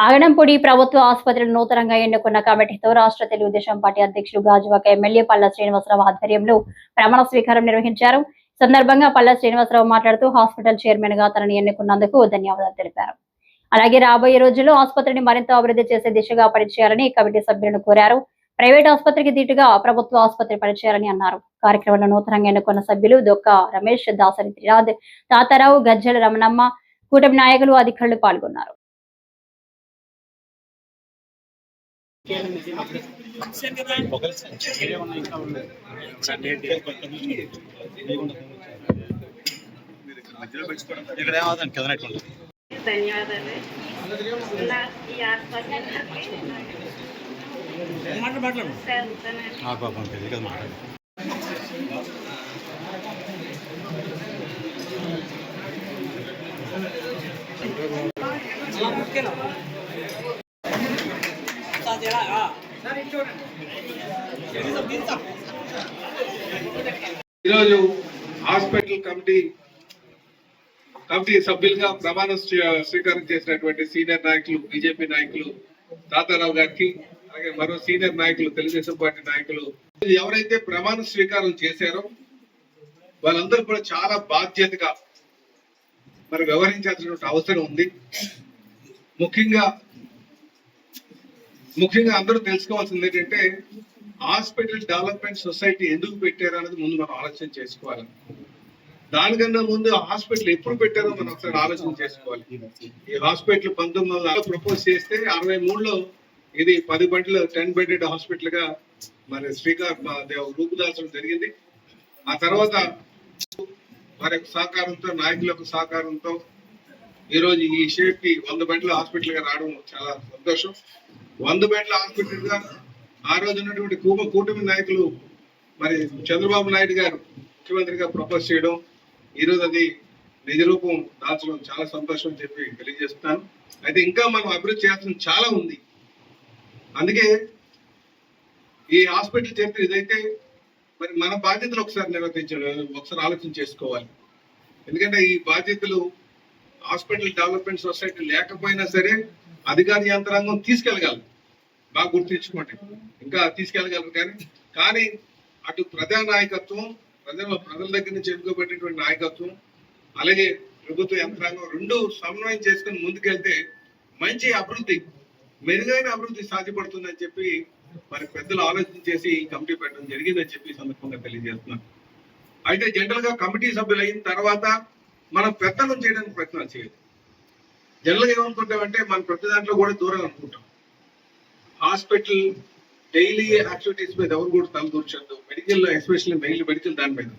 ఆగడంపూడి ప్రభుత్వ ఆసుపత్రిలో నూతనంగా ఎన్నుకున్న కమిటీతో రాష్ట్ర తెలుగుదేశం పార్టీ అధ్యక్షులు గాజువాక ఎమ్మెల్యే పల్లా శ్రీనివాసరావు ఆధ్వర్యంలో ప్రమాణ స్వీకారం నిర్వహించారు. సందర్భంగా పల్లా శ్రీనివాసరావు మాట్లాడుతూ హాస్పిటల్ చైర్మన్ గా తనని ఎన్నుకున్నందుకు ధన్యవాదాలు తెలిపారు. అలాగే రాబోయే రోజుల్లో ఆసుపత్రిని మరింత అభివృద్ధి చేసే దిశగా పనిచేయాలని కమిటీ సభ్యులను కోరారు. ప్రైవేట్ ఆసుపత్రికి దీటుగా ప్రభుత్వ ఆసుపత్రి పనిచేయాలని అన్నారు. కార్యక్రమంలో నూతనంగా ఎన్నుకున్న సభ్యులు దొక్క రమేష్, దాసరి త్రినాథ్, తాతారావు, గజ్జల రమణమ్మ, కూటమి నాయకులు, అధికారులు పాల్గొన్నారు. ధన్యవాదాలు. ఈరోజు హాస్పిటల్ కమిటీ సభ్యులుగా ప్రమాణ స్వీకారం చేసినటువంటి సీనియర్ నాయకులు, బీజేపీ నాయకులు తాతారావు గారికి, అలాగే మరో సీనియర్ నాయకులు, తెలుగుదేశం పార్టీ నాయకులు ఎవరైతే ప్రమాణ స్వీకారం చేశారో వాళ్ళందరూ కూడా చాలా బాధ్యతగా మరి వ్యవహరించాల్సినటువంటి అవసరం ఉంది. ముఖ్యంగా అందరూ తెలుసుకోవాల్సింది ఏంటంటే హాస్పిటల్ డెవలప్మెంట్ సొసైటీ ఎందుకు పెట్టారు అనేది ముందు మనం ఆలోచన చేసుకోవాలి. దానికన్నా ముందు హాస్పిటల్ ఎప్పుడు పెట్టారో మనం ఒకసారి ఆలోచన చేసుకోవాలి. ఈ హాస్పిటల్ 1900 ప్రపోజ్ చేస్తే 63లో ఇది 10 బెడ్ల 10 బెడెడ్ హాస్పిటల్ గా మరి రూపుదాల్చడం జరిగింది. ఆ తర్వాత వారి సహకారంతో, నాయకుల యొక్క సహకారంతో ఈరోజు ఈ షేప్ కి 100 బెడ్ల హాస్పిటల్ గా రావడం చాలా సంతోషం. 100 బెడ్ల హాస్పిటల్ గా ఆ రోజు ఉన్నటువంటి కూటమి నాయకులు మరి చంద్రబాబు నాయుడు గారు ముఖ్యమంత్రిగా ప్రపోజ్ చేయడం, ఈరోజు అది నిజ రూపం దాల్చడం చాలా సంతోషం అని చెప్పి తెలియజేస్తున్నాను. అయితే ఇంకా మనం అభివృద్ధి చేయాల్సిన చాలా ఉంది. అందుకే ఈ హాస్పిటల్ చరిత్ర ఇదైతే మరి మన బాధ్యతలు ఒకసారి ఆలోచన చేసుకోవాలి. ఎందుకంటే ఈ బాధ్యతలు హాస్పిటల్ డెవలప్మెంట్ సొసైటీ లేకపోయినా సరే అధికార యంత్రాంగం తీసుకెళ్ళగలరు, బాగా గుర్తించుకోండి, ఇంకా తీసుకెళ్ళగలరు. కానీ అటు ప్రజా నాయకత్వం, ప్రజల దగ్గర నుంచి ఎన్నుకోబెట్టినటువంటి నాయకత్వం, అలాగే ప్రభుత్వ యంత్రాంగం రెండు సమన్వయం చేసుకుని ముందుకెళ్తే మంచి అభివృద్ధి, మెరుగైన అభివృద్ధి సాధ్యపడుతుందని చెప్పి మరి పెద్దలు ఆలోచన చేసి ఈ కమిటీ పెట్టడం జరిగిందని చెప్పి సందర్భంగా తెలియజేస్తున్నాను. అయితే జనరల్ గా కమిటీ సభ్యులు అయిన తర్వాత మనం పెద్దలను చేయడానికి ప్రయత్నాలు చేయాలి. జనరల్ గా ఏమనుకుంటామంటే మనం ప్రతి దాంట్లో కూడా దూరం అనుకుంటాం. హాస్పిటల్ డైలీ యాక్టివిటీస్ మీద ఎవరు కూడా తల దూర్చొద్దు, మెడికల్ ఎస్పెషల్లీ మెడికల్ దాని మీద